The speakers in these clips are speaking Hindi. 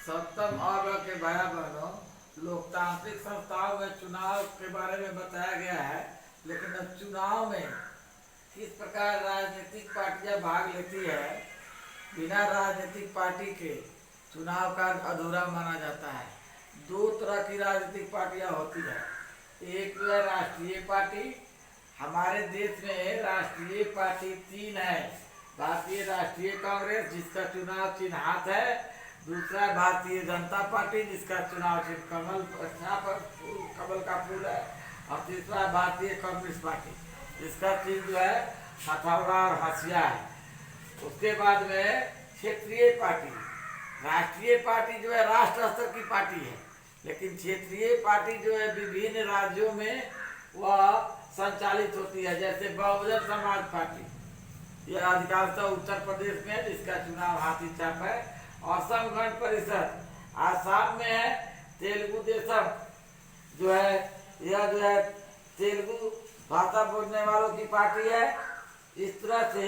सप्तम और के भाई बहनों, लोकतांत्रिक संस्थाओं में चुनाव के बारे में बताया गया है। लेकिन अब चुनाव में किस प्रकार राजनीतिक पार्टियां भाग लेती है, बिना राजनीतिक पार्टी के चुनाव का अधूरा माना जाता है। दो तरह की राजनीतिक पार्टियां होती है। एक जो है राष्ट्रीय पार्टी। हमारे देश में राष्ट्रीय पार्टी तीन है। भारतीय राष्ट्रीय कांग्रेस, जिसका चुनाव चिन्ह हाथ है। दूसरा भारतीय जनता पार्टी, जिसका चुनाव चिन्ह कमल का फूल है। और तीसरा भारतीय कम्युनिस्ट पार्टी, जिसका चिन्ह जो है हथौड़ा और हंसिया है। उसके बाद में क्षेत्रीय पार्टी। राष्ट्रीय पार्टी जो है राष्ट्र स्तर की पार्टी है, लेकिन क्षेत्रीय पार्टी जो है विभिन्न राज्यों में वह संचालित होती है। जैसे बहुजन समाज पार्टी, यह अधिकांशतः उत्तर प्रदेश में, जिसका चुनाव हाथी चाप है। असम गण परिषद आसाम में है। तेलुगु देशम जो है, यह जो है तेलुगु भाषा बोलने वालों की पार्टी है। इस तरह से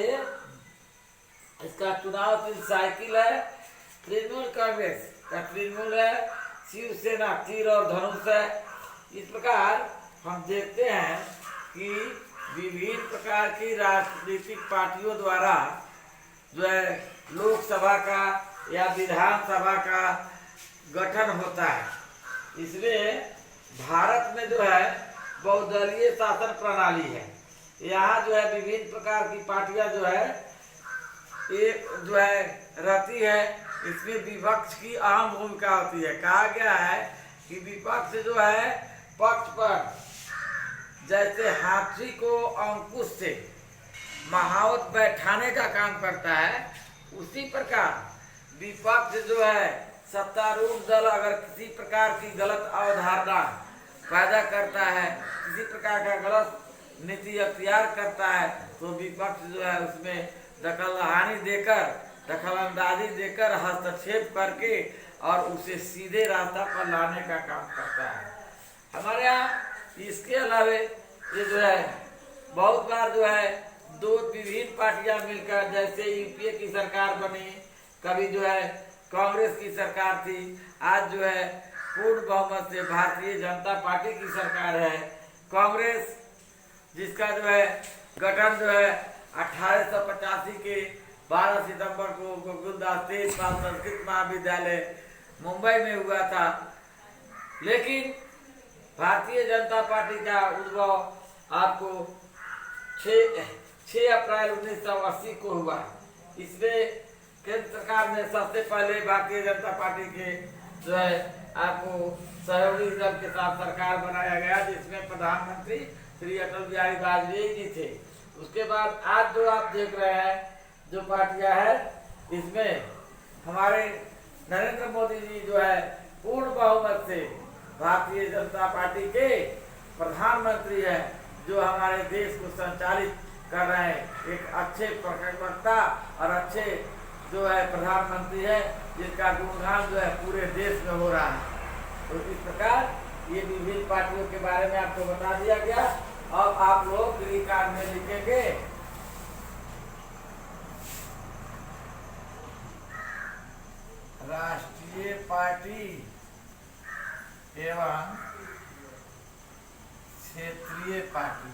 इसका चुनाव चिन्ह साइकिल है। तृणमूल कांग्रेस का तृणमूल है। शिवसेना तीर और धनुष है। इस प्रकार हम देखते हैं कि विभिन्न प्रकार की राजनीतिक पार्टियों द्वारा जो है लोकसभा का या विधानसभा का गठन होता है। इसलिए भारत में जो है बहुदलीय शासन प्रणाली है। यहाँ जो है विभिन्न प्रकार की पार्टियां जो है एक जो है रहती है। इसमें विपक्ष की अहम भूमिका होती है। कहा गया है कि विपक्ष जो है पक्ष पर जैसे हाथी को अंकुश से महावत बैठाने का काम करता है, उसी प्रकार विपक्ष जो है सत्तारूढ़ दल अगर किसी प्रकार की गलत अवधारणा पैदा करता है, किसी प्रकार का गलत नीति अख्तियार करता है, तो विपक्ष जो है उसमें दखलहानी देकर, दखलंदाजी देकर, हस्तक्षेप करके और उसे सीधे रास्ता पर लाने का काम करता है। हमारे यहाँ इसके अलावे ये जो है बहुत बार जो है दो विभिन्न पार्टियां मिलकर, जैसे यूपीए की सरकार बनी, कभी जो है कांग्रेस की सरकार थी, आज जो है पूर्ण बहुमत से भारतीय जनता पार्टी की सरकार है। कांग्रेस जिसका जो है गठन जो है 1885 के 12 सितंबर को गोकुलदास तेजपाल संस्कृत महाविद्यालय मुंबई में हुआ था। लेकिन भारतीय जनता पार्टी का उद्भव आपको 6 अप्रैल 1980 को हुआ। इसमें केंद्र सरकार ने सबसे पहले भारतीय जनता पार्टी के जो है आपको सहयोगी दल के साथ सरकार बनाया गया, जिसमें प्रधानमंत्री श्री अटल बिहारी वाजपेयी जी थे। उसके बाद आज जो आप देख रहे हैं जो पार्टियां है, इसमें हमारे नरेंद्र मोदी जी जो है पूर्ण बहुमत से भारतीय जनता पार्टी के प्रधानमंत्री हैं, जो हमारे देश को संचालित कर रहे हैं। एक अच्छे प्रवक्ता और अच्छे जो है प्रधानमंत्री है, जिनका गुणगान जो है पूरे देश में हो रहा है। तो इस प्रकार ये विभिन्न पार्टियों के बारे में आपको बता दिया गया। अब आप लोग गृह कार्ड में लिखेंगे राष्ट्रीय पार्टी एवं क्षेत्रीय पार्टी।